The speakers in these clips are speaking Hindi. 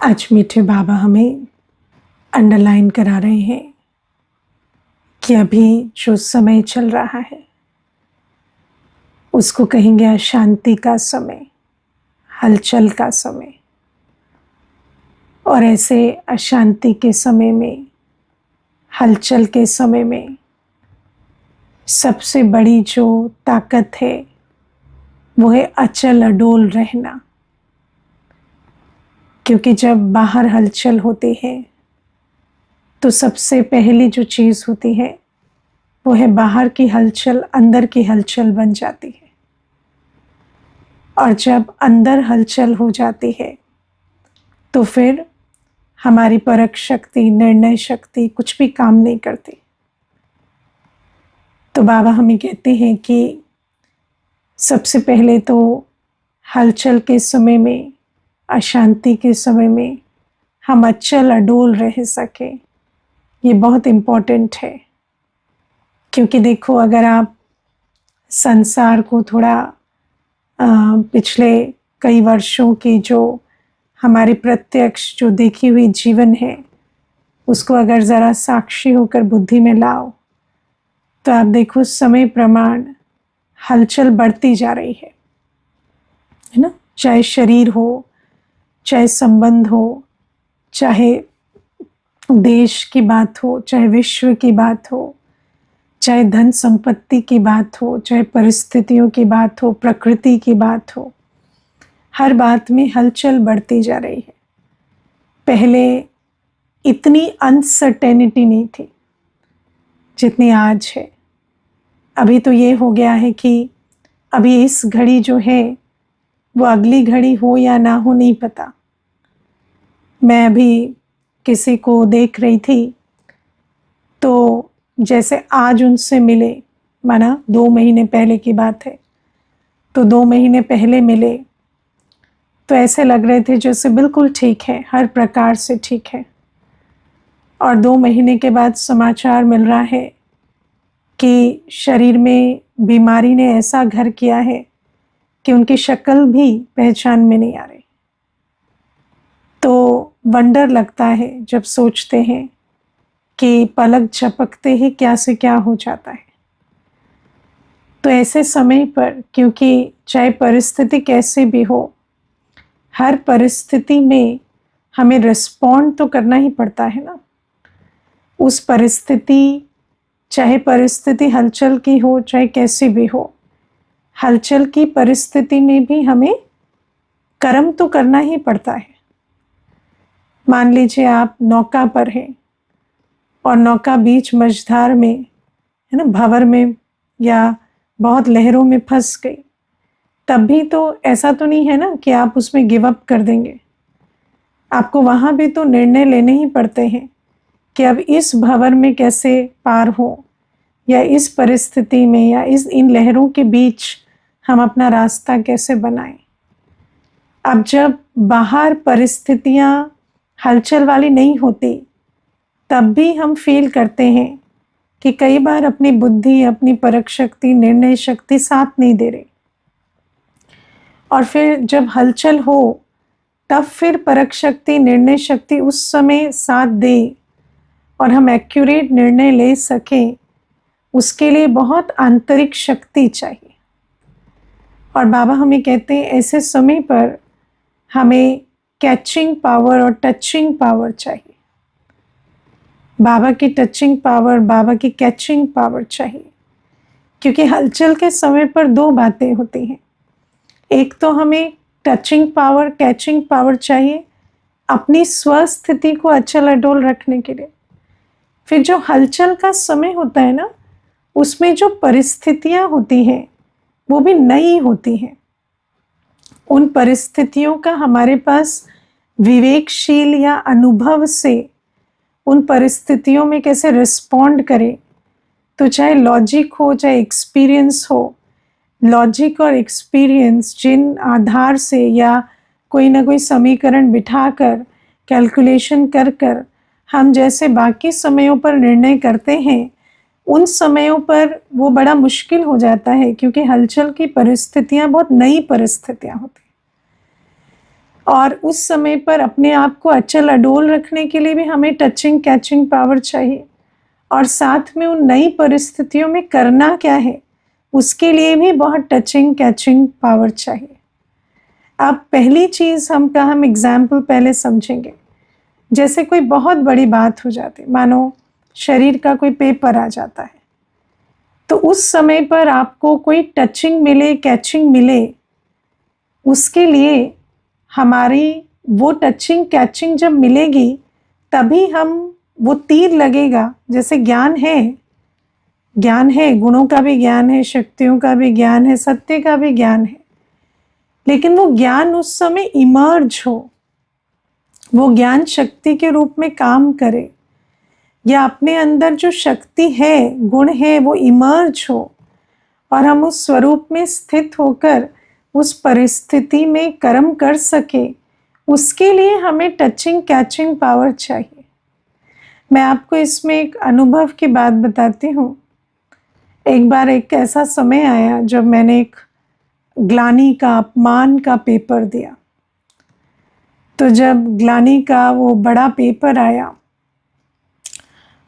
आज मीठे बाबा हमें अंडरलाइन करा रहे हैं कि अभी जो समय चल रहा है उसको कहेंगे अशांति का समय, हलचल का समय। और ऐसे अशांति के समय में, हलचल के समय में सबसे बड़ी जो ताकत है वो है अचल अडोल रहना। क्योंकि जब बाहर हलचल होती है तो सबसे पहली जो चीज़ होती है वो है बाहर की हलचल अंदर की हलचल बन जाती है। और जब अंदर हलचल हो जाती है तो फिर हमारी परख शक्ति, निर्णय शक्ति कुछ भी काम नहीं करती। तो बाबा हमें कहते हैं कि सबसे पहले तो हलचल के समय में, अशांति के समय में हम अचल अडोल रह सके, ये बहुत इम्पोर्टेंट है। क्योंकि देखो, अगर आप संसार को थोड़ा पिछले कई वर्षों की जो हमारी प्रत्यक्ष जो देखी हुई जीवन है उसको अगर ज़रा साक्षी होकर बुद्धि में लाओ तो आप देखो समय प्रमाण हलचल बढ़ती जा रही है ना। चाहे शरीर हो, चाहे संबंध हो, चाहे देश की बात हो, चाहे विश्व की बात हो, चाहे धन संपत्ति की बात हो, चाहे परिस्थितियों की बात हो, प्रकृति की बात हो, हर बात में हलचल बढ़ती जा रही है। पहले इतनी अनसर्टेनिटी नहीं थी जितनी आज है। अभी तो ये हो गया है कि अभी इस घड़ी जो है वो अगली घड़ी हो या ना हो नहीं पता। मैं अभी किसी को देख रही थी तो जैसे आज उनसे मिले, माना 2 महीने पहले की बात है, तो 2 महीने पहले मिले तो ऐसे लग रहे थे जैसे बिल्कुल ठीक है, हर प्रकार से ठीक है। और 2 महीने के बाद समाचार मिल रहा है कि शरीर में बीमारी ने ऐसा घर किया है कि उनकी शक्ल भी पहचान में नहीं आ रही। तो वंडर लगता है जब सोचते हैं कि पलक झपकते ही क्या से क्या हो जाता है। तो ऐसे समय पर, क्योंकि चाहे परिस्थिति कैसे भी हो, हर परिस्थिति में हमें रिस्पॉन्ड तो करना ही पड़ता है ना। उस परिस्थिति, चाहे परिस्थिति हलचल की हो चाहे कैसी भी हो, हलचल की परिस्थिति में भी हमें कर्म तो करना ही पड़ता है। मान लीजिए आप नौका पर हैं और नौका बीच मझधार में है ना, भंवर में या बहुत लहरों में फंस गई, तब भी तो ऐसा तो नहीं है ना कि आप उसमें गिव अप कर देंगे। आपको वहाँ भी तो निर्णय लेने ही पड़ते हैं कि अब इस भंवर में कैसे पार हो, या इस परिस्थिति में या इन लहरों के बीच हम अपना रास्ता कैसे बनाएं। अब जब बाहर परिस्थितियाँ हलचल वाली नहीं होती तब भी हम फील करते हैं कि कई बार अपनी बुद्धि, अपनी परख शक्ति, निर्णय शक्ति साथ नहीं दे रही। और फिर जब हलचल हो तब फिर परख शक्ति, निर्णय शक्ति उस समय साथ दे और हम एक्यूरेट निर्णय ले सकें, उसके लिए बहुत आंतरिक शक्ति चाहिए। और बाबा हमें कहते हैं ऐसे समय पर हमें कैचिंग पावर और टचिंग पावर चाहिए। बाबा की टचिंग पावर, बाबा की कैचिंग पावर चाहिए। क्योंकि हलचल के समय पर 2 बातें होती हैं। एक तो हमें टचिंग पावर, कैचिंग पावर चाहिए अपनी स्वस्थिति को अचल अडोल रखने के लिए। फिर जो हलचल का समय होता है ना, उसमें जो परिस्थितियां होती हैं वो भी नई होती हैं। उन परिस्थितियों का हमारे पास विवेकशील या अनुभव से उन परिस्थितियों में कैसे रिस्पॉन्ड करें। तो चाहे लॉजिक हो चाहे एक्सपीरियंस हो, लॉजिक और एक्सपीरियंस जिन आधार से या कोई ना कोई समीकरण बिठाकर, कैलकुलेशन कर कर हम जैसे बाकी समयों पर निर्णय करते हैं, उन समयों पर वो बड़ा मुश्किल हो जाता है। क्योंकि हलचल की परिस्थितियां बहुत नई परिस्थितियां होती हैं। और उस समय पर अपने आप को अचल अडोल रखने के लिए भी हमें टचिंग कैचिंग पावर चाहिए, और साथ में उन नई परिस्थितियों में करना क्या है उसके लिए भी बहुत टचिंग कैचिंग पावर चाहिए। अब पहली चीज़ हम एग्जाम्पल पहले समझेंगे। जैसे कोई बहुत बड़ी बात हो जाती, मानो शरीर का कोई पेपर आ जाता है, तो उस समय पर आपको कोई टचिंग मिले कैचिंग मिले, उसके लिए हमारी वो टचिंग कैचिंग जब मिलेगी तभी हम वो तीर लगेगा। जैसे ज्ञान है, गुणों का भी ज्ञान है, शक्तियों का भी ज्ञान है, सत्य का भी ज्ञान है, लेकिन वो ज्ञान उस समय इमर्ज हो, वो ज्ञान शक्ति के रूप में काम करे, या अपने अंदर जो शक्ति है गुण है वो इमर्ज हो, और हम उस स्वरूप में स्थित होकर उस परिस्थिति में कर्म कर सके, उसके लिए हमें टचिंग कैचिंग पावर चाहिए। मैं आपको इसमें एक अनुभव की बात बताती हूँ। एक बार एक ऐसा समय आया जब मैंने एक ग्लानि का, अपमान का पेपर दिया। तो जब ग्लानि का वो बड़ा पेपर आया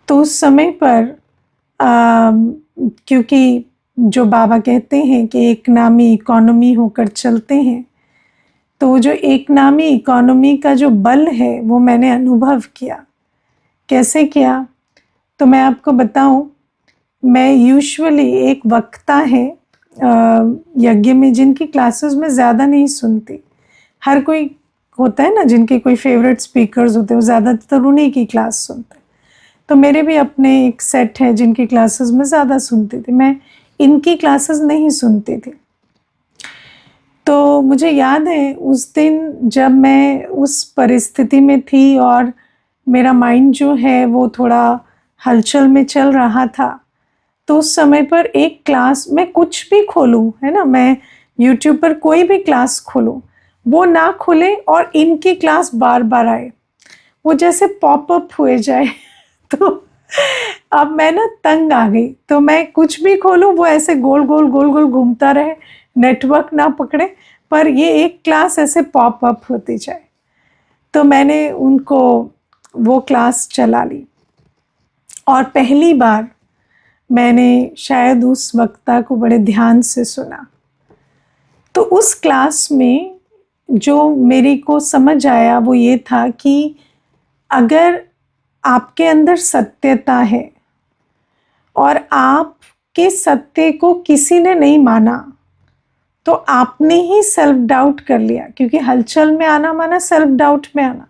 तो उस समय पर क्योंकि जो बाबा कहते हैं कि एक नामी इकोनॉमी होकर चलते हैं, तो जो एक नामी इकोनॉमी का जो बल है वो मैंने अनुभव किया। कैसे किया तो मैं आपको बताऊं। मैं यूजुअली एक वक्ता है यज्ञ में, जिनकी क्लासेस में ज़्यादा नहीं सुनती। हर कोई होता है ना जिनके कोई फेवरेट स्पीकर्स होते हैं, वो ज़्यादातर उन्हीं की क्लास सुनते हैं। तो मेरे भी अपने एक सेट है जिनकी क्लासेस में ज़्यादा सुनती थी, मैं इनकी क्लासेस नहीं सुनती थी। तो मुझे याद है उस दिन जब मैं उस परिस्थिति में थी और मेरा माइंड जो है वो थोड़ा हलचल में चल रहा था, तो उस समय पर एक क्लास, मैं कुछ भी खोलूं, है ना, मैं यूट्यूब पर कोई भी क्लास खोलूं, वो ना खुले और इनकी क्लास बार बार आए, वो जैसे पॉपअप हुए जाए। तो अब मैं ना तंग आ गई। तो मैं कुछ भी खोलूं वो ऐसे गोल गोल गोल गोल घूमता रहे, नेटवर्क ना पकड़े, पर ये एक क्लास ऐसे पॉपअप होती जाए। तो मैंने उनको वो क्लास चला ली, और पहली बार मैंने शायद उस वक्ता को बड़े ध्यान से सुना। तो उस क्लास में जो मेरे को समझ आया वो ये था कि अगर आपके अंदर सत्यता है और आपके सत्य को किसी ने नहीं माना, तो आपने ही सेल्फ डाउट कर लिया, क्योंकि हलचल में आना माना सेल्फ डाउट में आना।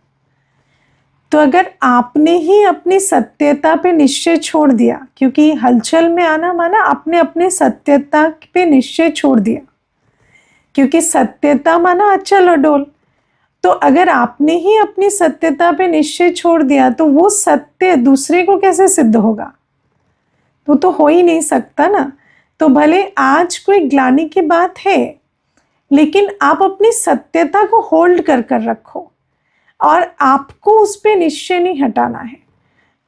तो अगर आपने ही अपनी सत्यता पे निश्चय छोड़ दिया, क्योंकि हलचल में आना माना आपने अपने सत्यता पे निश्चय छोड़ दिया, क्योंकि सत्यता माना अचल अडोल। तो अगर आपने ही अपनी सत्यता पे निश्चय छोड़ दिया, तो वो सत्य दूसरे को कैसे सिद्ध होगा? तो हो ही नहीं सकता ना। तो भले आज कोई ग्लानि की बात है, लेकिन आप अपनी सत्यता को होल्ड कर कर रखो, और आपको उस पे निश्चय नहीं हटाना है,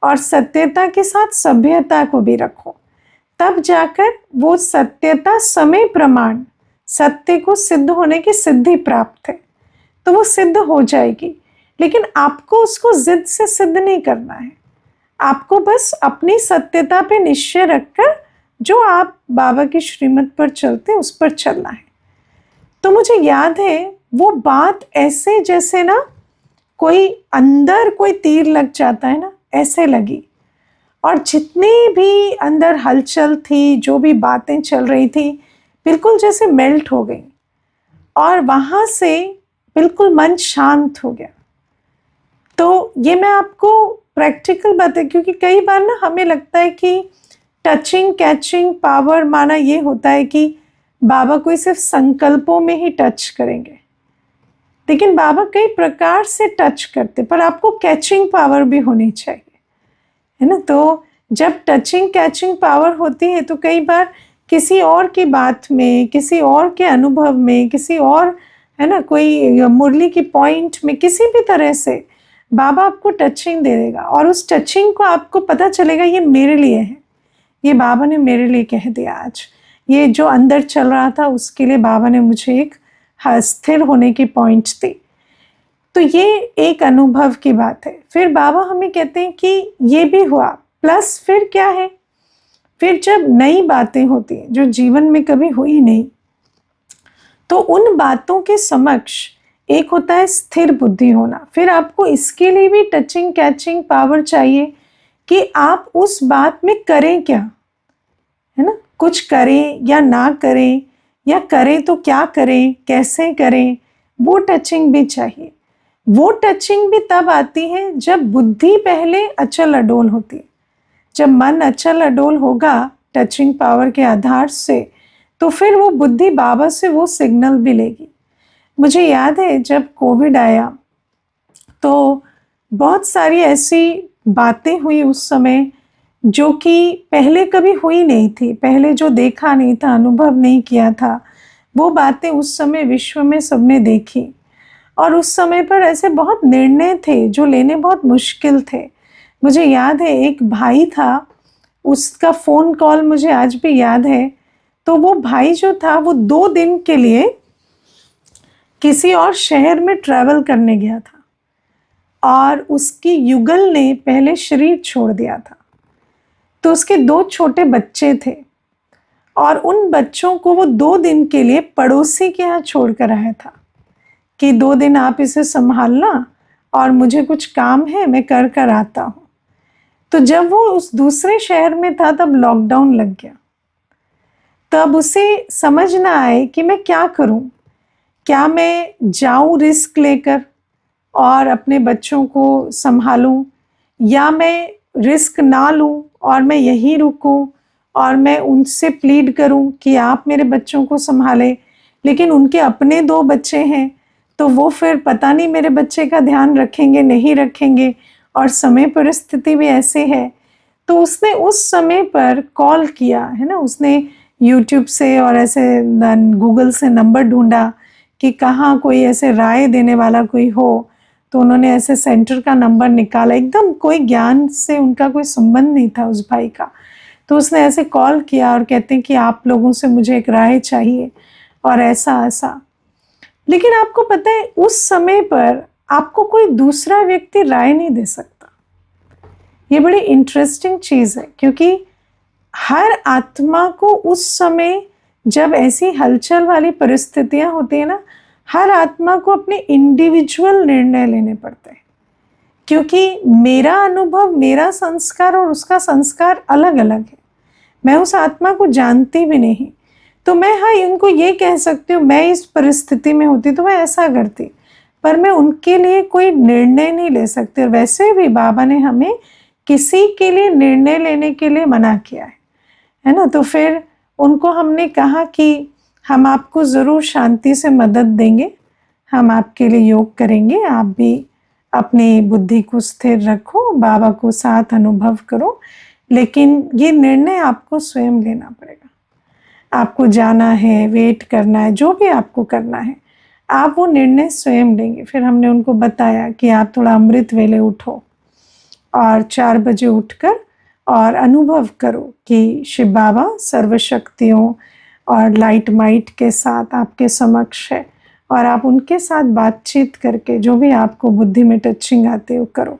और सत्यता के साथ सभ्यता को भी रखो। तब जाकर वो सत्यता समय प्रमाण सत्य को सिद्ध होने की सिद्धि प्राप्त है, तो वो सिद्ध हो जाएगी। लेकिन आपको उसको जिद से सिद्ध नहीं करना है, आपको बस अपनी सत्यता पे निश्चय रखकर जो आप बाबा की श्रीमत पर चलते हैं उस पर चलना है। तो मुझे याद है वो बात ऐसे जैसे ना कोई अंदर कोई तीर लग जाता है ना, ऐसे लगी। और जितनी भी अंदर हलचल थी, जो भी बातें चल रही थी, बिल्कुल जैसे मेल्ट हो गई, और वहाँ से बिल्कुल मन शांत हो गया। तो ये मैं आपको प्रैक्टिकल बात है, क्योंकि कई बार ना हमें लगता है कि टचिंग कैचिंग पावर माना ये होता है कि बाबा कोई सिर्फ संकल्पों में ही टच करेंगे, लेकिन बाबा कई प्रकार से टच करते, पर आपको कैचिंग पावर भी होनी चाहिए, है ना। तो जब टचिंग कैचिंग पावर होती है तो कई बार किसी और की बात में, किसी और के अनुभव में, किसी और, है ना, कोई मुरली की पॉइंट में, किसी भी तरह से बाबा आपको टचिंग दे देगा, और उस टचिंग को आपको पता चलेगा ये मेरे लिए है, ये बाबा ने मेरे लिए कह दिया। आज ये जो अंदर चल रहा था उसके लिए बाबा ने मुझे एक स्थिर होने की पॉइंट दी। तो ये एक अनुभव की बात है। फिर बाबा हमें कहते हैं कि ये भी हुआ, प्लस फिर क्या है, फिर जब नई बातें होती हैं जो जीवन में कभी हुई नहीं, तो उन बातों के समक्ष एक होता है स्थिर बुद्धि होना। फिर आपको इसके लिए भी टचिंग कैचिंग पावर चाहिए कि आप उस बात में करें क्या, है ना, कुछ करें या ना करें, या करें तो क्या करें, कैसे करें, वो टचिंग भी चाहिए। वो टचिंग भी तब आती है जब बुद्धि पहले अचल अडोल होती है। जब मन अचल अडोल होगा टचिंग पावर के आधार से, तो फिर वो बुद्धि बाबा से वो सिग्नल भी लेगी। मुझे याद है जब कोविड आया तो बहुत सारी ऐसी बातें हुई उस समय जो कि पहले कभी हुई नहीं थी, पहले जो देखा नहीं था, अनुभव नहीं किया था, वो बातें उस समय विश्व में सबने देखी। और उस समय पर ऐसे बहुत निर्णय थे जो लेने बहुत मुश्किल थे। मुझे याद है एक भाई था, उसका फ़ोन कॉल मुझे आज भी याद है। तो वो भाई जो था वो 2 दिन के लिए किसी और शहर में ट्रैवल करने गया था और उसकी युगल ने पहले शरीर छोड़ दिया था। तो उसके 2 छोटे बच्चे थे और उन बच्चों को वो 2 दिन के लिए पड़ोसी के यहाँ छोड़ कर आया था कि 2 दिन आप इसे संभालना और मुझे कुछ काम है, मैं कर कर आता हूँ। तो जब वो उस दूसरे शहर में था तब लॉकडाउन लग गया। तब उसे समझ ना आए कि मैं क्या करूं, क्या मैं जाऊं रिस्क लेकर और अपने बच्चों को संभालूं, या मैं रिस्क ना लूं और मैं यहीं रुकूं और मैं उनसे प्लीड करूं कि आप मेरे बच्चों को संभालें। लेकिन उनके अपने 2 बच्चे हैं, तो वो फिर पता नहीं मेरे बच्चे का ध्यान रखेंगे नहीं रखेंगे, और समय परिस्थिति भी ऐसे है। तो उसने उस समय पर कॉल किया, है ना, उसने यूट्यूब से और ऐसे गूगल से नंबर ढूंढा कि कहाँ कोई ऐसे राय देने वाला कोई हो। तो उन्होंने ऐसे सेंटर का नंबर निकाला, एकदम कोई ज्ञान से उनका कोई संबंध नहीं था उस भाई का। तो उसने ऐसे कॉल किया और कहते हैं कि आप लोगों से मुझे एक राय चाहिए और ऐसा ऐसा। लेकिन आपको पता है उस समय पर आपको कोई दूसरा व्यक्ति राय नहीं दे सकता। ये बड़ी इंटरेस्टिंग चीज़ है, क्योंकि हर आत्मा को उस समय जब ऐसी हलचल वाली परिस्थितियां होती है ना, हर आत्मा को अपने इंडिविजुअल निर्णय लेने पड़ते हैं, क्योंकि मेरा अनुभव, मेरा संस्कार और उसका संस्कार अलग अलग है। मैं उस आत्मा को जानती भी नहीं। तो मैं हाँ उनको ये कह सकती हूँ मैं इस परिस्थिति में होती तो मैं ऐसा करती, पर मैं उनके लिए कोई निर्णय नहीं ले सकती। और वैसे भी बाबा ने हमें किसी के लिए निर्णय लेने के लिए मना किया है ना। तो फिर उनको हमने कहा कि हम आपको ज़रूर शांति से मदद देंगे, हम आपके लिए योग करेंगे, आप भी अपनी बुद्धि को स्थिर रखो, बाबा को साथ अनुभव करो, लेकिन ये निर्णय आपको स्वयं लेना पड़ेगा। आपको जाना है, वेट करना है, जो भी आपको करना है, आप वो निर्णय स्वयं लेंगे। फिर हमने उनको बताया कि आप थोड़ा अमृत वेले उठो और 4 बजे उठकर और अनुभव करो कि शिव बाबा सर्वशक्तियों और लाइट माइट के साथ आपके समक्ष है, और आप उनके साथ बातचीत करके जो भी आपको बुद्धि में टचिंग आते हो करो।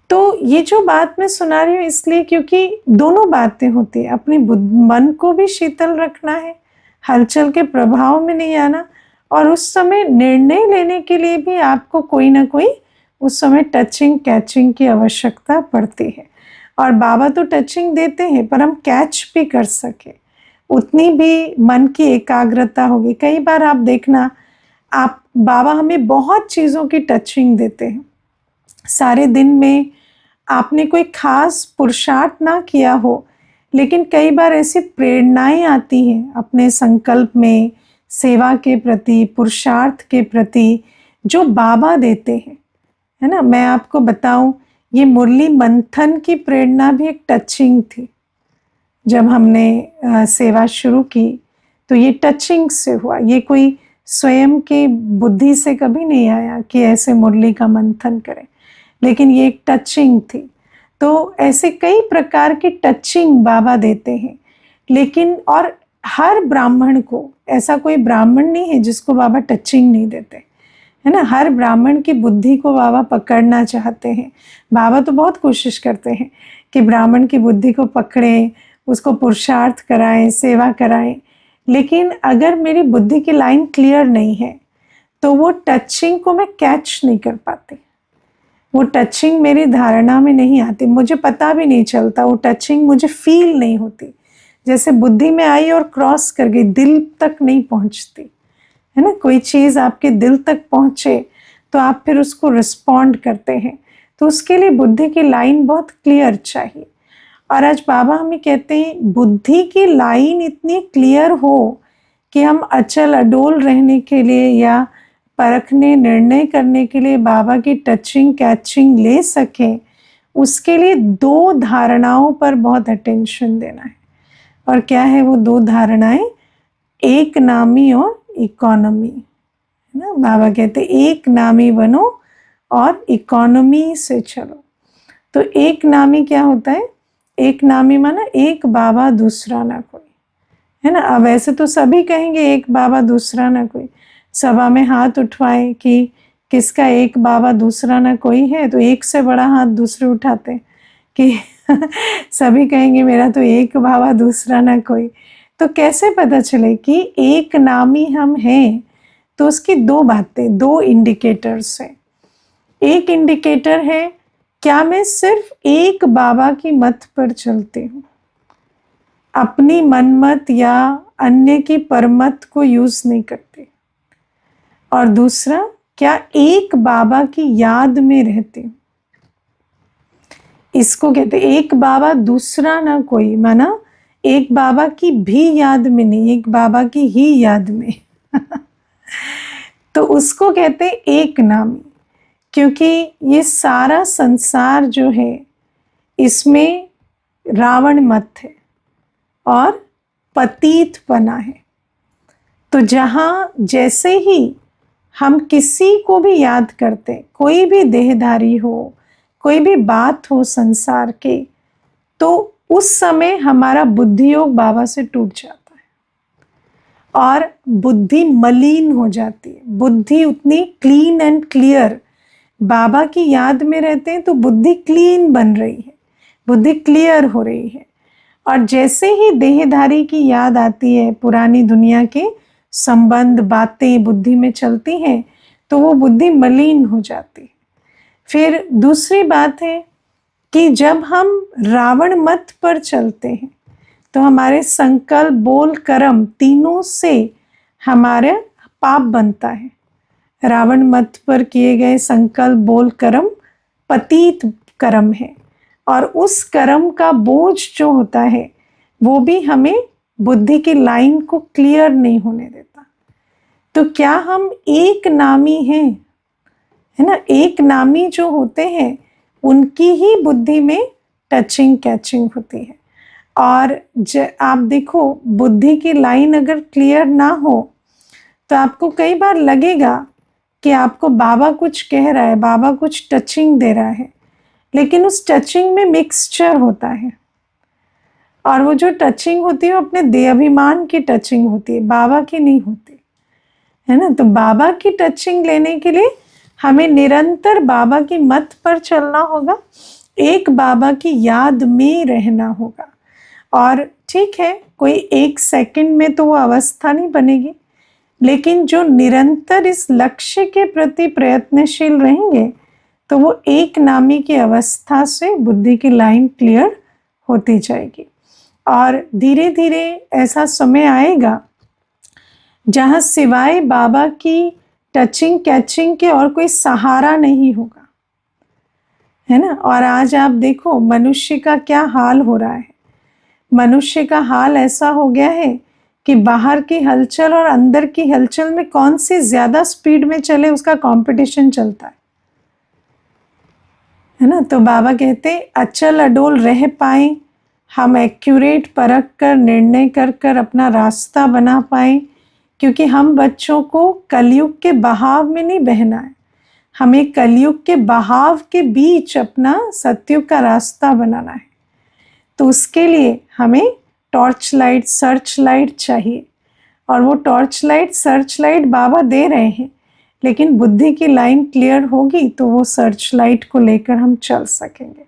तो ये जो बात मैं सुना रही हूँ इसलिए क्योंकि दोनों बातें होती हैं। अपनी मन को भी शीतल रखना है, हलचल के प्रभाव में नहीं आना, और उस समय निर्णय लेने के लिए भी आपको कोई ना कोई उस समय टचिंग कैचिंग की आवश्यकता पड़ती है। और बाबा तो टचिंग देते हैं, पर हम कैच भी कर सके उतनी भी मन की एकाग्रता होगी। कई बार आप देखना, आप बाबा हमें बहुत चीज़ों की टचिंग देते हैं। सारे दिन में आपने कोई खास पुरुषार्थ ना किया हो, लेकिन कई बार ऐसी प्रेरणाएं आती हैं अपने संकल्प में, सेवा के प्रति, पुरुषार्थ के प्रति, जो बाबा देते हैं, है ना। मैं आपको बताऊं, ये मुरली मंथन की प्रेरणा भी एक टचिंग थी। जब हमने सेवा शुरू की तो ये टचिंग से हुआ, ये कोई स्वयं की बुद्धि से कभी नहीं आया कि ऐसे मुरली का मंथन करें, लेकिन ये एक टचिंग थी। तो ऐसे कई प्रकार की टचिंग बाबा देते हैं। लेकिन और हर ब्राह्मण को, ऐसा कोई ब्राह्मण नहीं है जिसको बाबा टचिंग नहीं देते, है ना। हर ब्राह्मण की बुद्धि को बाबा पकड़ना चाहते हैं। बाबा तो बहुत कोशिश करते हैं कि ब्राह्मण की बुद्धि को पकड़ें, उसको पुरुषार्थ कराएं, सेवा कराएं, लेकिन अगर मेरी बुद्धि की लाइन क्लियर नहीं है तो वो टचिंग को मैं कैच नहीं कर पाती, वो टचिंग मेरी धारणा में नहीं आती, मुझे पता भी नहीं चलता, वो टचिंग मुझे फील नहीं होती। जैसे बुद्धि में आई और क्रॉस कर गई, दिल तक नहीं पहुंचती, है ना। कोई चीज़ आपके दिल तक पहुंचे तो आप फिर उसको रिस्पॉन्ड करते हैं, तो उसके लिए बुद्धि की लाइन बहुत क्लियर चाहिए। और आज बाबा हमें कहते हैं बुद्धि की लाइन इतनी क्लियर हो कि हम अचल अडोल रहने के लिए या परखने निर्णय करने के लिए बाबा की टचिंग कैचिंग ले सकें, उसके लिए 2 धारणाओं पर बहुत अटेंशन देना है। और क्या है वो 2 धारणाएं? एक नामी और इकोनॉमी, है ना। बाबा कहते एक नामी बनो और इकोनॉमी से चलो। तो एक नामी क्या होता है? एक नामी माना एक बाबा दूसरा ना कोई, है ना। अब वैसे तो सभी कहेंगे एक बाबा दूसरा ना कोई, सभा में हाथ उठवाए कि किसका एक बाबा दूसरा ना कोई है, तो एक से बड़ा हाथ दूसरे उठाते कि सभी कहेंगे मेरा तो एक बाबा दूसरा ना कोई। तो कैसे पता चले कि एक नामी हम हैं? तो उसकी 2 बातें, 2 इंडिकेटर्स हैं। एक इंडिकेटर है, क्या मैं सिर्फ एक बाबा की मत पर चलती हूँ, अपनी मनमत या अन्य की परमत को यूज नहीं करती। और दूसरा, क्या एक बाबा की याद में रहती हूँ। इसको कहते एक बाबा दूसरा ना कोई, माना एक बाबा की भी याद में नहीं, एक बाबा की ही याद में तो उसको कहते एक नामी। क्योंकि ये सारा संसार जो है इसमें रावण मत है और पतितपना है। तो जहाँ जैसे ही हम किसी को भी याद करते, कोई भी देहधारी हो, कोई भी बात हो संसार के, तो उस समय हमारा बुद्धि योग बाबा से टूट जाता है और बुद्धि मलिन हो जाती है। बुद्धि उतनी क्लीन एंड क्लियर, बाबा की याद में रहते हैं तो बुद्धि क्लीन बन रही है, बुद्धि क्लियर हो रही है। और जैसे ही देहधारी की याद आती है, पुरानी दुनिया के संबंध बातें बुद्धि में चलती हैं, तो वो बुद्धि मलिन हो जाती है। फिर दूसरी बात है कि जब हम रावण मत पर चलते हैं तो हमारे संकल्प बोल कर्म तीनों से हमारे पाप बनता है। रावण मत पर किए गए संकल्प बोल कर्म पतित कर्म है, और उस कर्म का बोझ जो होता है वो भी हमें बुद्धि की लाइन को क्लियर नहीं होने देता। तो क्या हम एक नामी हैं, है ना। एक नामी जो होते हैं उनकी ही बुद्धि में टचिंग कैचिंग होती है। और आप देखो बुद्धि की लाइन अगर क्लियर ना हो तो आपको कई बार लगेगा कि आपको बाबा कुछ कह रहा है, बाबा कुछ टचिंग दे रहा है, लेकिन उस टचिंग में मिक्सचर होता है। और वो जो टचिंग होती है वो अपने देहाभिमान की टचिंग होती है, बाबा की नहीं होती, है ना। तो बाबा की टचिंग लेने के लिए हमें निरंतर बाबा की मत पर चलना होगा, एक बाबा की याद में रहना होगा। और ठीक है, कोई 1 सेकंड में तो वो अवस्था नहीं बनेगी, लेकिन जो निरंतर इस लक्ष्य के प्रति प्रयत्नशील रहेंगे तो वो एक नामी की अवस्था से बुद्धि की लाइन क्लियर होती जाएगी। और धीरे धीरे ऐसा समय आएगा जहाँ सिवाय बाबा की टचिंग कैचिंग के और कोई सहारा नहीं होगा, है ना। और आज आप देखो मनुष्य का क्या हाल हो रहा है। मनुष्य का हाल ऐसा हो गया है कि बाहर की हलचल और अंदर की हलचल में कौन सी ज्यादा स्पीड में चले उसका कंपटीशन चलता है ना। तो बाबा कहते अचल अडोल रह पाए, हम एक्यूरेट परख कर निर्णय कर कर अपना रास्ता बना पाए, क्योंकि हम बच्चों को कलयुग के बहाव में नहीं बहना है, हमें कलयुग के बहाव के बीच अपना सतयुग का रास्ता बनाना है। तो उसके लिए हमें टॉर्च लाइट सर्च लाइट चाहिए, और वो टॉर्च लाइट सर्च लाइट बाबा दे रहे हैं, लेकिन बुद्धि की लाइन क्लियर होगी तो वो सर्च लाइट को लेकर हम चल सकेंगे।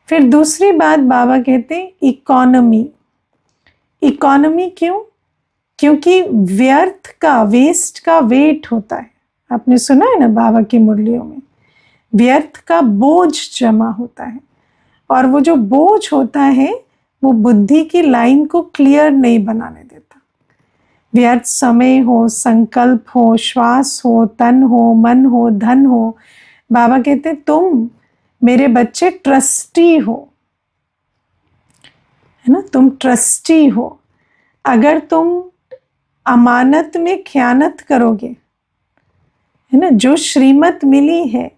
फिर दूसरी बात बाबा कहते हैं इकोनॉमी। इकोनॉमी क्यों? क्योंकि व्यर्थ का, वेस्ट का वेट होता है। आपने सुना है ना बाबा की मुरलियों में, व्यर्थ का बोझ जमा होता है, और वो जो बोझ होता है वो बुद्धि की लाइन को क्लियर नहीं बनाने देता। व्यर्थ समय हो, संकल्प हो, श्वास हो, तन हो, मन हो, धन हो। बाबा कहते तुम मेरे बच्चे ट्रस्टी हो, है ना, तुम ट्रस्टी हो। अगर तुम अमानत में खयानत करोगे, है ना, जो श्रीमत मिली है,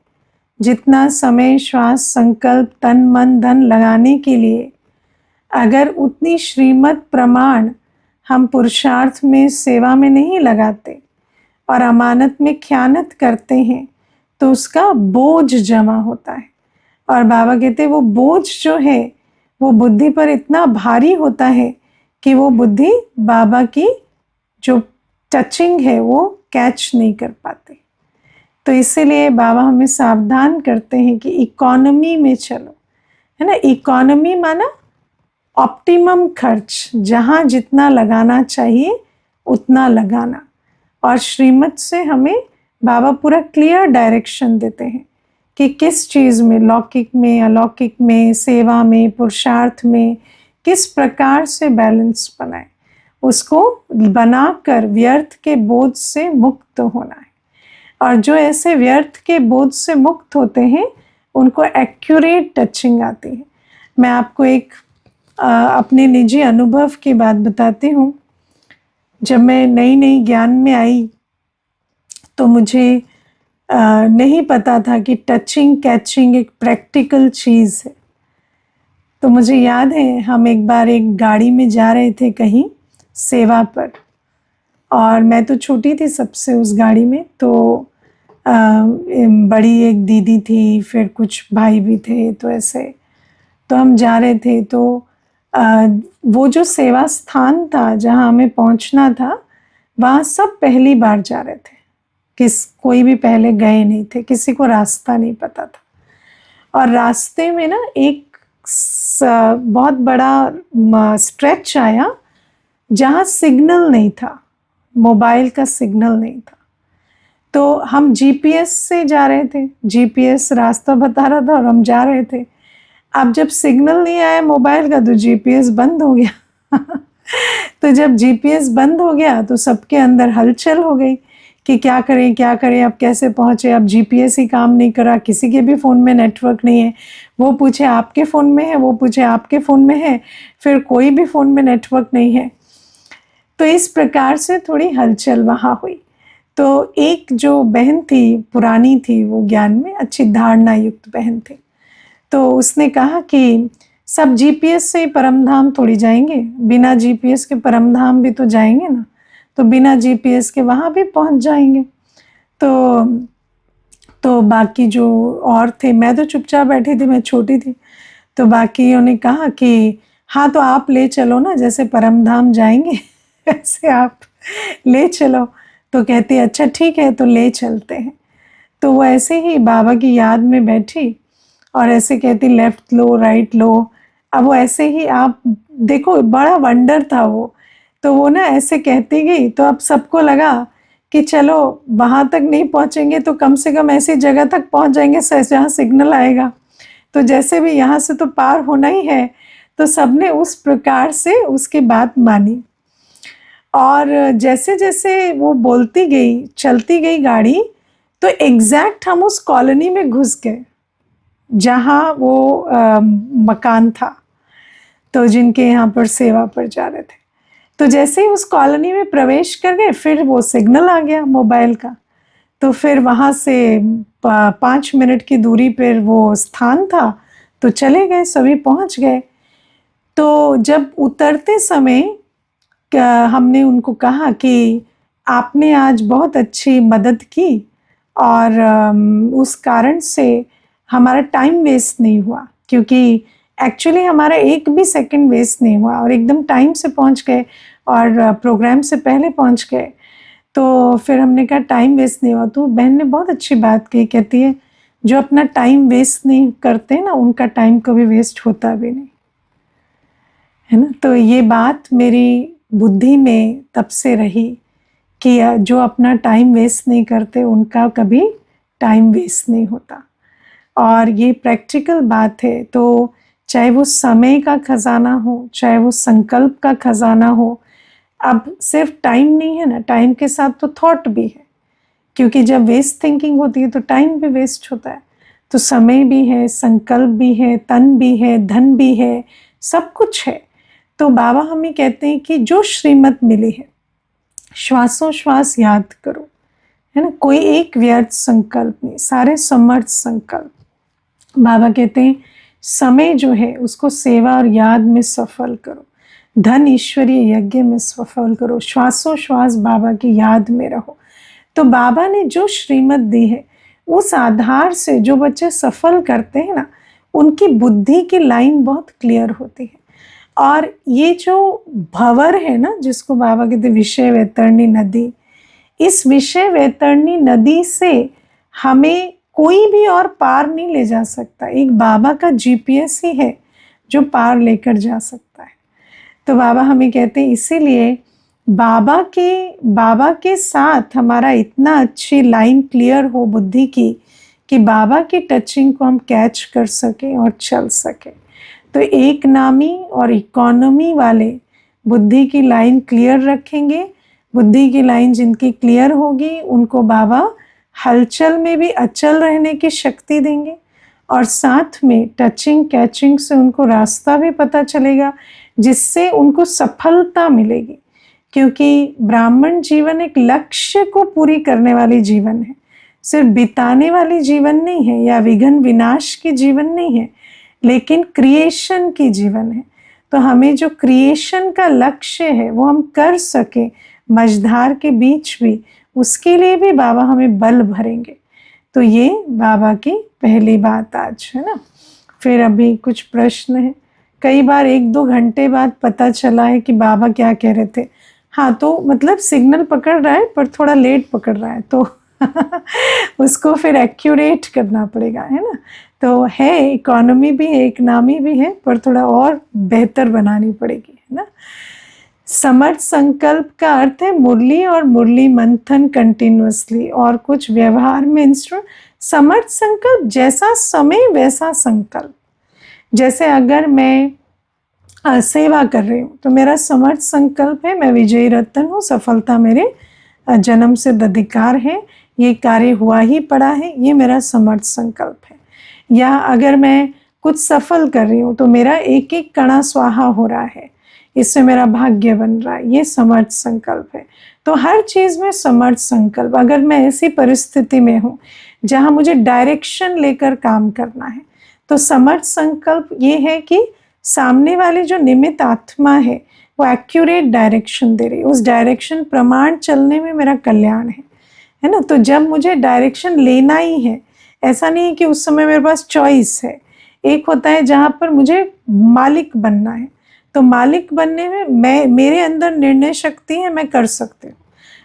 जितना समय, श्वास, संकल्प, तन, मन, धन लगाने के लिए, अगर उतनी श्रीमत प्रमाण हम पुरुषार्थ में, सेवा में नहीं लगाते और अमानत में खयानत करते हैं, तो उसका बोझ जमा होता है। और बाबा कहते हैं वो बोझ जो है वो बुद्धि पर इतना भारी होता है कि वो बुद्धि बाबा की जो टचिंग है वो कैच नहीं कर पाते। तो इसीलिए बाबा हमें सावधान करते हैं कि इकोनॉमी में चलो, है ना। इकोनॉमी माना ऑप्टिमम खर्च, जहाँ जितना लगाना चाहिए उतना लगाना। और श्रीमत से हमें बाबा पूरा क्लियर डायरेक्शन देते हैं कि किस चीज़ में, लौकिक में, अलौकिक में, सेवा में, पुरुषार्थ में, किस प्रकार से बैलेंस बनाए, उसको बनाकर व्यर्थ के बोझ से मुक्त होना है। और जो ऐसे व्यर्थ के बोझ से मुक्त होते हैं उनको एक्यूरेट टचिंग आती है। मैं आपको एक अपने निजी अनुभव की बात बताती हूँ। जब मैं नई नई ज्ञान में आई तो मुझे नहीं पता था कि टचिंग कैचिंग एक प्रैक्टिकल चीज़ है। तो मुझे याद है हम एक बार एक गाड़ी में जा रहे थे कहीं सेवा पर, और मैं तो छोटी थी सबसे उस गाड़ी में। तो बड़ी एक दीदी थी, फिर कुछ भाई भी थे, तो ऐसे तो हम जा रहे थे। तो वो जो सेवा स्थान था जहाँ हमें पहुँचना था, वहाँ सब पहली बार जा रहे थे, कोई भी पहले गए नहीं थे, किसी को रास्ता नहीं पता था। और रास्ते में ना एक बहुत बड़ा स्ट्रेच आया जहाँ सिग्नल नहीं था, मोबाइल का सिग्नल नहीं था। तो हम जीपीएस से जा रहे थे, जीपीएस रास्ता बता रहा था और हम जा रहे थे। अब जब सिग्नल नहीं आया मोबाइल का तो जीपीएस बंद हो गया। तो जब जीपीएस बंद हो गया तो सबके अंदर हलचल हो गई कि क्या करें क्या करें, अब कैसे पहुँचे। अब जीपीएस ही काम नहीं करा, किसी के भी फ़ोन में नेटवर्क नहीं है। वो पूछे आपके फ़ोन में है, वो पूछे आपके फ़ोन में है, फिर कोई भी फ़ोन में नेटवर्क नहीं है। तो इस प्रकार से थोड़ी हलचल वहाँ हुई। तो एक जो बहन थी, पुरानी थी, वो ज्ञान में अच्छी धारणा युक्त बहन थी। तो उसने कहा कि सब जीपीएस से ही परमधाम थोड़ी जाएंगे, बिना जीपीएस के परमधाम भी तो जाएंगे ना, तो बिना जीपीएस के वहाँ भी पहुँच जाएंगे। तो बाकी जो और थे, मैं तो चुपचाप बैठी थी, मैं छोटी थी। तो बाकियों ने कहा कि हाँ तो आप ले चलो ना, जैसे परमधाम जाएंगे ऐसे आप ले चलो। तो कहती अच्छा ठीक है, तो ले चलते हैं। तो वो ऐसे ही बाबा की याद में बैठी और ऐसे कहती लेफ़्ट लो, राइट लो। अब वो ऐसे ही, आप देखो बड़ा वंडर था वो। तो वो ना ऐसे कहती गई, तो अब सबको लगा कि चलो वहाँ तक नहीं पहुँचेंगे तो कम से कम ऐसी जगह तक पहुँच जाएंगे जहाँ सिग्नल आएगा। तो जैसे भी यहाँ से तो पार होना ही है, तो सबने उस प्रकार से उसकी बात मानी। और जैसे जैसे वो बोलती गई, चलती गई गाड़ी, तो एग्जैक्ट हम उस कॉलोनी में घुस गए जहाँ वो मकान था, तो जिनके यहाँ पर सेवा पर जा रहे थे। तो जैसे ही उस कॉलोनी में प्रवेश कर गए, फिर वो सिग्नल आ गया मोबाइल का। तो फिर वहाँ से 5 मिनट की दूरी पर वो स्थान था, तो चले गए, सभी पहुँच गए। तो जब उतरते समय हमने उनको कहा कि आपने आज बहुत अच्छी मदद की, और उस कारण से हमारा टाइम वेस्ट नहीं हुआ, क्योंकि एक्चुअली हमारा एक भी सेकंड वेस्ट नहीं हुआ और एकदम टाइम से पहुंच गए और प्रोग्राम से पहले पहुंच गए। तो फिर हमने कहा टाइम वेस्ट नहीं हुआ। तो बहन ने बहुत अच्छी बात कही, कहती है जो अपना टाइम वेस्ट नहीं करते ना उनका टाइम कभी वेस्ट होता भी नहीं, है ना। तो ये बात मेरी बुद्धि में तब से रही कि जो अपना टाइम वेस्ट नहीं करते उनका कभी टाइम वेस्ट नहीं होता। और ये प्रैक्टिकल बात है। तो चाहे वो समय का खजाना हो, चाहे वो संकल्प का खजाना हो, अब सिर्फ टाइम नहीं है ना, टाइम के साथ तो थॉट भी है, क्योंकि जब वेस्ट थिंकिंग होती है तो टाइम भी वेस्ट होता है। तो समय भी है, संकल्प भी है, तन भी है, धन भी है, सब कुछ है। तो बाबा हमें कहते हैं कि जो श्रीमत मिली है श्वासोश्वास याद करो, है ना। कोई एक व्यर्थ संकल्प नहीं, सारे समर्थ संकल्प। बाबा कहते हैं समय जो है उसको सेवा और याद में सफल करो, धन ईश्वरीय यज्ञ में सफल करो, श्वासोश्वास बाबा की याद में रहो। तो बाबा ने जो श्रीमत दी है उस आधार से जो बच्चे सफल करते हैं ना, उनकी बुद्धि की लाइन बहुत क्लियर होती है। और ये जो भंवर है ना, जिसको बाबा कहते विषय वैतरणी नदी, इस विषय वैतरणी नदी से हमें कोई भी और पार नहीं ले जा सकता। एक बाबा का जीपीएस ही है जो पार लेकर जा सकता है। तो बाबा हमें कहते हैं इसीलिए बाबा के साथ हमारा इतना अच्छी लाइन क्लियर हो बुद्धि की कि बाबा की टचिंग को हम कैच कर सकें और चल सकें। तो एक नामी और इकोनॉमी वाले बुद्धि की लाइन क्लियर रखेंगे। बुद्धि की लाइन जिनकी क्लियर होगी उनको बाबा हलचल में भी अचल रहने की शक्ति देंगे, और साथ में टचिंग कैचिंग से उनको रास्ता भी पता चलेगा, जिससे उनको सफलता मिलेगी। क्योंकि ब्राह्मण जीवन एक लक्ष्य को पूरी करने वाली जीवन है, सिर्फ बिताने वाली जीवन नहीं है, या विघ्न विनाश की जीवन नहीं है, लेकिन क्रिएशन की जीवन है। तो हमें जो क्रिएशन का लक्ष्य है वो हम कर सके मझधार के बीच भी, उसके लिए भी बाबा हमें बल भरेंगे। तो ये बाबा की पहली बात आज, है ना। फिर अभी कुछ प्रश्न है। कई बार 1-2 घंटे बाद पता चला है कि बाबा क्या कह रहे थे। हाँ, तो मतलब सिग्नल पकड़ रहा है पर थोड़ा लेट पकड़ रहा है, तो उसको फिर एक्यूरेट करना पड़ेगा, है ना। तो है, इकोनॉमी भी है, इकनॉमी भी है, पर थोड़ा और बेहतर बनानी पड़ेगी, है ना। समर्थ संकल्प का अर्थ है मुरली और मुरली मंथन कंटिन्यूअसली, और कुछ व्यवहार में इंस्ट्रूमेंट। समर्थ संकल्प जैसा समय वैसा संकल्प। जैसे अगर मैं सेवा कर रही हूँ तो मेरा समर्थ संकल्प है मैं विजयी रत्न हूँ, सफलता मेरे जन्म से अधिकार है, ये कार्य हुआ ही पड़ा है, ये मेरा समर्थ संकल्प है। या अगर मैं कुछ सफल कर रही हूँ तो मेरा एक एक कणा स्वाहा हो रहा है, इससे मेरा भाग्य बन रहा है, ये समर्थ संकल्प है। तो हर चीज़ में समर्थ संकल्प। अगर मैं ऐसी परिस्थिति में हूँ जहाँ मुझे डायरेक्शन लेकर काम करना है, तो समर्थ संकल्प ये है कि सामने वाली जो निमित्त आत्मा है वो एक्यूरेट डायरेक्शन दे रही है, उस डायरेक्शन प्रमाण चलने में मेरा कल्याण है ना। तो जब मुझे डायरेक्शन लेना ही है, ऐसा नहीं है कि उस समय मेरे पास चॉइस है। एक होता है जहाँ पर मुझे मालिक बनना है, तो मालिक बनने में मेरे अंदर निर्णय शक्ति है, मैं कर सकती हूँ।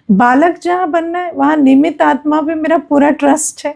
बालक जहाँ बनना है वहाँ निमित्त आत्मा पे मेरा पूरा ट्रस्ट है,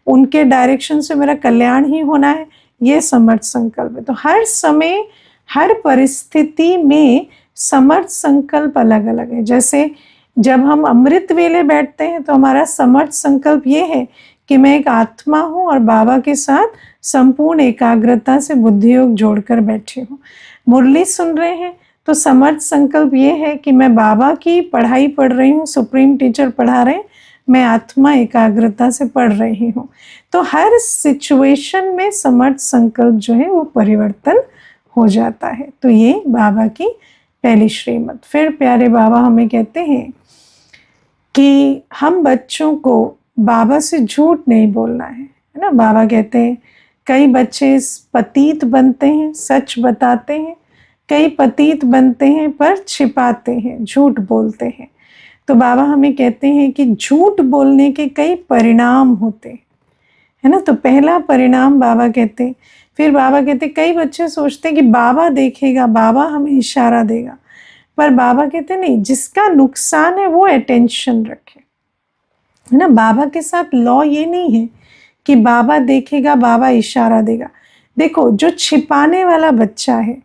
उनके डायरेक्शन से मेरा कल्याण ही होना है, ये समर्थ संकल्प है। तो हर समय हर परिस्थिति में समर्थ संकल्प अलग अलग है। जैसे जब हम अमृत वेले बैठते हैं तो हमारा समर्थ संकल्प ये है कि मैं एक आत्मा हूँ और बाबा के साथ संपूर्ण एकाग्रता से बुद्धि योग जोड़कर बैठी हूँ। मुरली सुन रहे हैं तो समर्थ संकल्प ये है कि मैं बाबा की पढ़ाई पढ़ रही हूँ, सुप्रीम टीचर पढ़ा रहे हैं, मैं आत्मा एकाग्रता से पढ़ रही हूँ। तो हर सिचुएशन में समर्थ संकल्प जो है वो परिवर्तन हो जाता है। तो ये बाबा की पहली श्रीमत। फिर प्यारे बाबा हमें कहते हैं कि हम बच्चों को बाबा से झूठ नहीं बोलना है ना। बाबा कहते हैं कई बच्चे पतीत बनते हैं, सच बताते हैं, कई पतीत बनते हैं पर छिपाते हैं, झूठ बोलते हैं। तो बाबा हमें कहते हैं कि झूठ बोलने के कई परिणाम होते हैं, है ना। तो पहला परिणाम बाबा कहते हैं, फिर बाबा कहते कई बच्चे सोचते हैं कि बाबा देखेगा, बाबा हमें इशारा देगा, पर बाबा कहते नहीं, जिसका नुकसान है वो अटेंशन रखे, है ना। बाबा के साथ लॉ ये नहीं है कि बाबा देखेगा, बाबा इशारा देगा। देखो, जो छिपाने वाला बच्चा है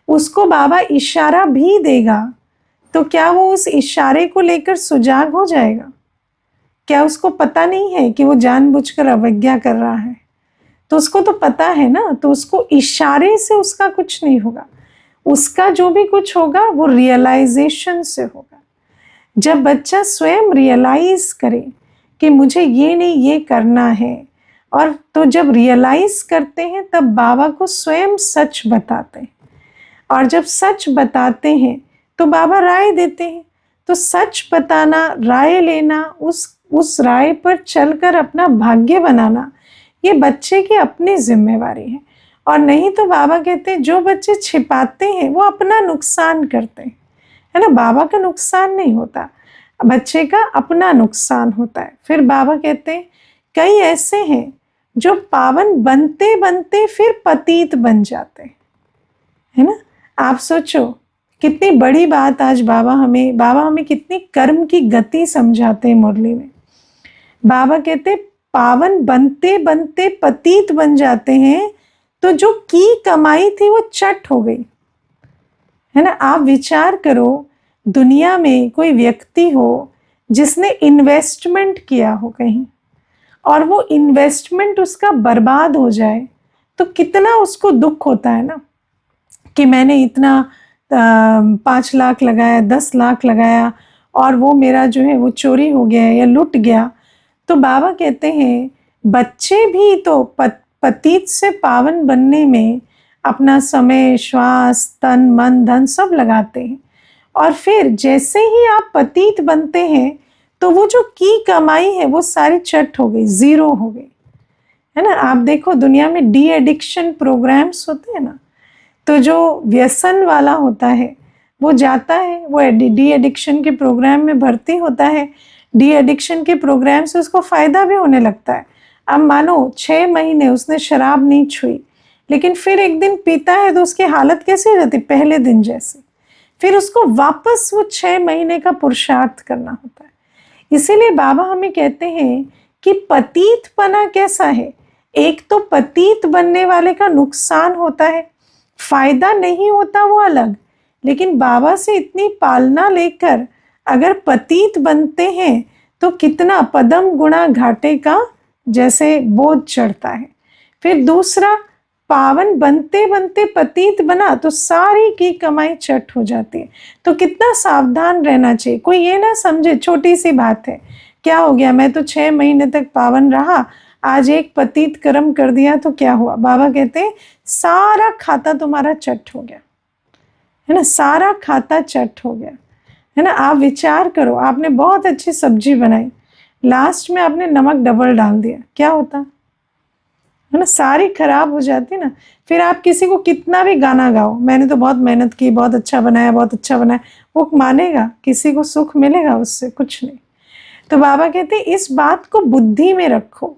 उसको बाबा इशारा भी देगा तो क्या वो उस इशारे को लेकर सुजाग हो जाएगा? क्या उसको पता नहीं है कि वो जानबूझकर अवज्ञा कर रहा है? तो उसको तो पता है ना। तो उसको इशारे से उसका कुछ नहीं होगा, उसका जो भी कुछ होगा वो रियलाइजेशन से होगा। जब बच्चा स्वयं रियलाइज करे कि मुझे ये नहीं ये करना है, और तो जब रियलाइज करते हैं तब बाबा को स्वयं सच बताते हैं, और जब सच बताते हैं तो बाबा राय देते हैं। तो सच बताना, राय लेना, उस राय पर चलकर अपना भाग्य बनाना, ये बच्चे की अपनी जिम्मेवारी है। और नहीं तो बाबा कहते हैं जो बच्चे छिपाते हैं वो अपना नुकसान करते हैं, है ना। बाबा का नुकसान नहीं होता, बच्चे का अपना नुकसान होता है। फिर बाबा कहते हैं कई ऐसे हैं जो पावन बनते बनते फिर पतित बन जाते हैं, है ना। आप सोचो कितनी बड़ी बात आज बाबा हमें कितनी कर्म की गति समझाते हैं मुरली में। बाबा कहते पावन बनते बनते पतित बन जाते हैं, तो जो की कमाई थी वो चट हो गई, है ना। आप विचार करो, दुनिया में कोई व्यक्ति हो जिसने इन्वेस्टमेंट किया हो कहीं, और वो इन्वेस्टमेंट उसका बर्बाद हो जाए तो कितना उसको दुख होता है ना, कि मैंने इतना 5 लाख लगाया, 10 लाख लगाया, और वो मेरा जो है वो चोरी हो गया या लुट गया। तो बाबा कहते हैं बच्चे भी तो पतित से पावन बनने में अपना समय, श्वास, तन, मन, धन सब लगाते हैं, और फिर जैसे ही आप पतित बनते हैं तो वो जो की कमाई है वो सारी चट हो गई, जीरो हो गई, है ना। आप देखो दुनिया में डी एडिक्शन प्रोग्राम्स होते हैं ना, तो जो व्यसन वाला होता है वो जाता है, वो डी एडिक्शन के प्रोग्राम में भर्ती होता है। डी एडिक्शन के प्रोग्राम से उसको फ़ायदा भी होने लगता है। अब मानो 6 महीने उसने शराब नहीं छुई, लेकिन फिर एक दिन पीता है तो उसकी हालत कैसी हो जाती, पहले दिन जैसे। फिर उसको वापस वो 6 महीने का पुरुषार्थ करना होता है। इसीलिए बाबा हमें कहते हैं कि पतितपना कैसा है। एक तो पतित बनने वाले का नुकसान होता है, फायदा नहीं होता वो अलग, लेकिन बाबा से इतनी पालना लेकर अगर पतित बनते हैं तो कितना पदम गुणा घाटे का जैसे बोझ चढ़ता है। फिर दूसरा, पावन बनते बनते पतित बना तो सारी की कमाई चट हो जाती है। तो कितना सावधान रहना चाहिए। कोई ये ना समझे छोटी सी बात है, क्या हो गया, मैं तो 6 महीने तक पावन रहा, आज एक पतित कर्म कर दिया तो क्या हुआ। बाबा कहते हैं सारा खाता तुम्हारा चट हो गया, है ना, सारा खाता चट हो गया, है ना। आप विचार करो, आपने बहुत अच्छी सब्जी बनाई, लास्ट में आपने नमक डबल डाल दिया, क्या होता, है ना, सारी खराब हो जाती ना। फिर आप किसी को कितना भी गाना गाओ, मैंने तो बहुत मेहनत की, बहुत अच्छा बनाया, बहुत अच्छा बनाया, वो मानेगा, किसी को सुख मिलेगा उससे, कुछ नहीं। तो बाबा कहते हैं इस बात को बुद्धि में रखो,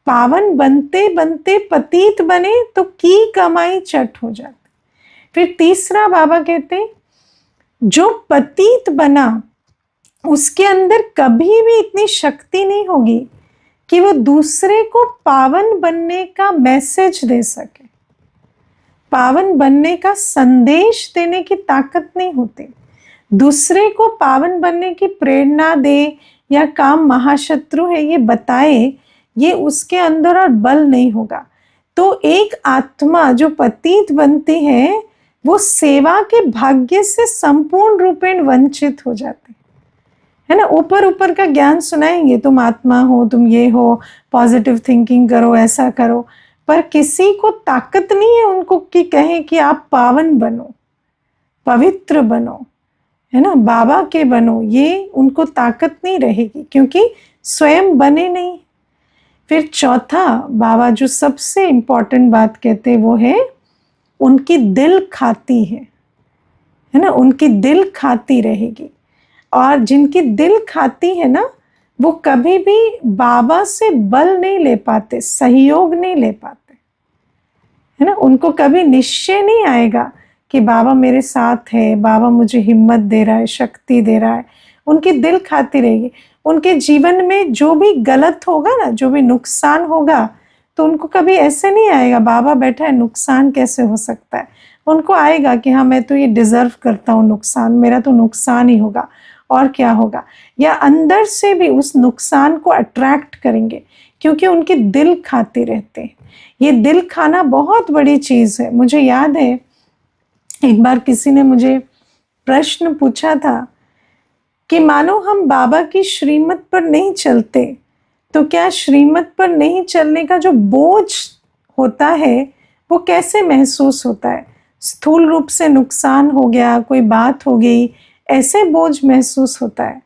पावन बनते बनते पतित बने तो की कमाई चट हो जाती। फिर तीसरा बाबा कहते हैं जो पतित बना उसके अंदर कभी भी इतनी शक्ति नहीं होगी कि वो दूसरे को पावन बनने का मैसेज दे सके, पावन बनने का संदेश देने की ताकत नहीं होती। दूसरे को पावन बनने की प्रेरणा दे या काम महाशत्रु है ये बताए, ये उसके अंदर और बल नहीं होगा। तो एक आत्मा जो पतित बनती है वो सेवा के भाग्य से संपूर्ण रूपेण वंचित हो जाते, है ना। ऊपर ऊपर का ज्ञान सुनाएंगे, तुम आत्मा हो, तुम ये हो, पॉजिटिव थिंकिंग करो, ऐसा करो, पर किसी को ताकत नहीं है उनको कि कहें कि आप पावन बनो, पवित्र बनो, है ना, बाबा के बनो, ये उनको ताकत नहीं रहेगी क्योंकि स्वयं बने नहीं। फिर चौथा बाबा जो सबसे इम्पोर्टेंट बात कहते हैं वो है उनकी दिल खाती है ना, उनकी दिल खाती रहेगी। और जिनकी दिल खाती है ना वो कभी भी बाबा से बल नहीं ले पाते, सहयोग नहीं ले पाते, है ना। उनको कभी निश्चय नहीं आएगा कि बाबा मेरे साथ है, बाबा मुझे हिम्मत दे रहा है, शक्ति दे रहा है, उनकी दिल खाती रहेगी। उनके जीवन में जो भी गलत होगा ना, जो भी नुकसान होगा, तो उनको कभी ऐसे नहीं आएगा बाबा बैठा है नुकसान कैसे हो सकता है। उनको आएगा कि हाँ मैं तो ये डिजर्व करता हूँ नुकसान, मेरा तो नुकसान ही होगा और क्या होगा। या अंदर से भी उस नुकसान को अट्रैक्ट करेंगे, क्योंकि उनके दिल खाते रहते हैं। ये दिल खाना बहुत बड़ी चीज है। मुझे याद है एक बार किसी ने मुझे प्रश्न पूछा था कि मानो हम बाबा की श्रीमत पर नहीं चलते, तो क्या श्रीमत पर नहीं चलने का जो बोझ होता है वो कैसे महसूस होता है। स्थूल रूप से नुकसान हो गया, कोई बात हो गई, ऐसे बोझ महसूस होता है।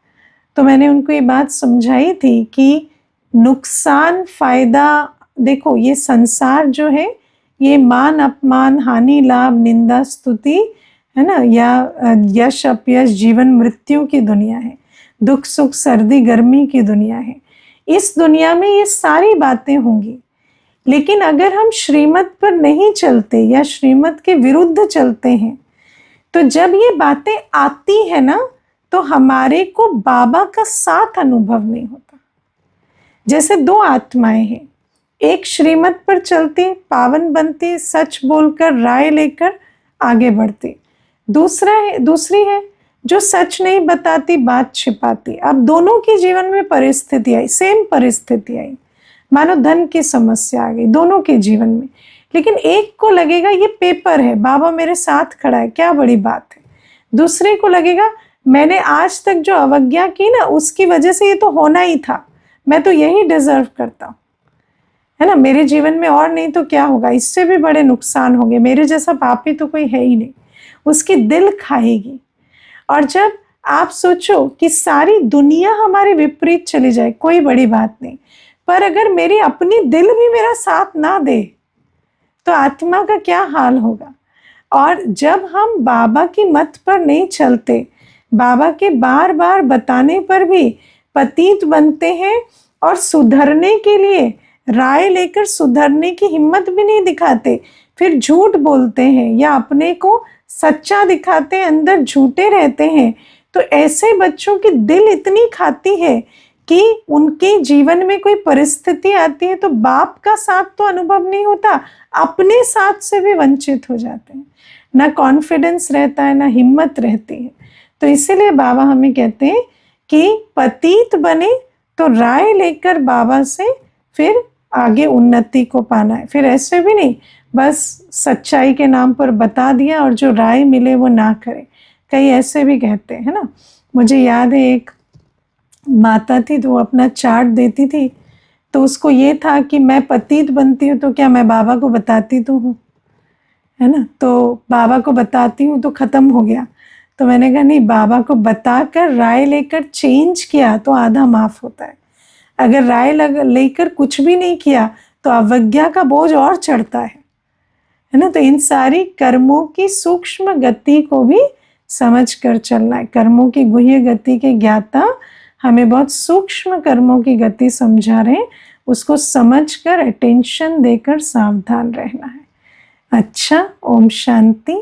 तो मैंने उनको ये बात समझाई थी कि नुकसान फायदा, देखो ये संसार जो है ये मान अपमान, हानि लाभ, निंदा स्तुति है ना, या यश अपयश, जीवन मृत्यु की दुनिया है, दुख सुख सर्दी गर्मी की दुनिया है। इस दुनिया में ये सारी बातें होंगी, लेकिन अगर हम श्रीमत पर नहीं चलते या श्रीमत के विरुद्ध चलते हैं, तो जब ये बातें आती है ना, तो हमारे को बाबा का साथ अनुभव नहीं होता। जैसे दो आत्माएं हैं, एक श्रीमत पर चलती, पावन बनती, सच बोलकर राय लेकर आगे बढ़ती, दूसरी है जो सच नहीं बताती, बात छिपाती। अब दोनों के जीवन में परिस्थिति आई, सेम परिस्थिति आई, मानो धन की समस्या आ गई दोनों के जीवन में, लेकिन एक को लगेगा ये पेपर है, बाबा मेरे साथ खड़ा है, क्या बड़ी बात है। दूसरे को लगेगा मैंने आज तक जो अवज्ञा की ना, उसकी वजह से ये तो होना ही था, मैं तो यही डिजर्व करता हूँ, है ना, मेरे जीवन में और नहीं तो क्या होगा, इससे भी बड़े नुकसान होंगे, मेरे जैसा पापी तो कोई है ही नहीं। उसकी दिल खाएगी। और जब आप सोचो कि सारी दुनिया हमारे विपरीत चली जाए, कोई बड़ी बात नहीं, पर अगर मेरी अपनी दिल भी मेरा साथ ना दे, तो आत्मा का क्या हाल होगा। और जब हम बाबा की मत पर नहीं चलते, बाबा के बार बार बताने पर भी पतित बनते हैं और सुधरने के लिए राय लेकर सुधरने की हिम्मत भी नहीं दिखाते, फिर झूठ बोलते हैं या अपने को सच्चा दिखाते हैं, अंदर झूठे रहते हैं, तो ऐसे बच्चों की दिल इतनी खाती है कि उनके जीवन में कोई परिस्थिति आती है तो बाप का साथ तो अनुभव नहीं होता, अपने साथ से भी वंचित हो जाते हैं, ना कॉन्फिडेंस रहता है, ना हिम्मत रहती है। तो इसीलिए बाबा हमें कहते हैं कि पतित बने तो राय लेकर बाबा से फिर आगे उन्नति को पाना है। फिर ऐसे भी नहीं बस सच्चाई के नाम पर बता दिया और जो राय मिले वो ना करे, कई ऐसे भी कहते हैं ना। मुझे याद है एक माता थी तो वो अपना चार्ट देती थी, तो उसको ये था कि मैं पतित बनती हूँ तो क्या मैं बाबा को बताती तो हूँ, है ना, तो बाबा को बताती हूँ तो ख़त्म हो गया। तो मैंने कहा नहीं, बाबा को बताकर राय लेकर चेंज किया तो आधा माफ़ होता है। अगर राय लेकर कुछ भी नहीं किया तो अवज्ञा का बोझ और चढ़ता है ना। तो इन सारी कर्मों की सूक्ष्म गति को भी समझ कर चलना है। कर्मों की गुह्य गति के ज्ञाता हमें बहुत सूक्ष्म कर्मों की गति समझा रहे हैं, उसको समझकर अटेंशन देकर सावधान रहना है। अच्छा, ओम शांति।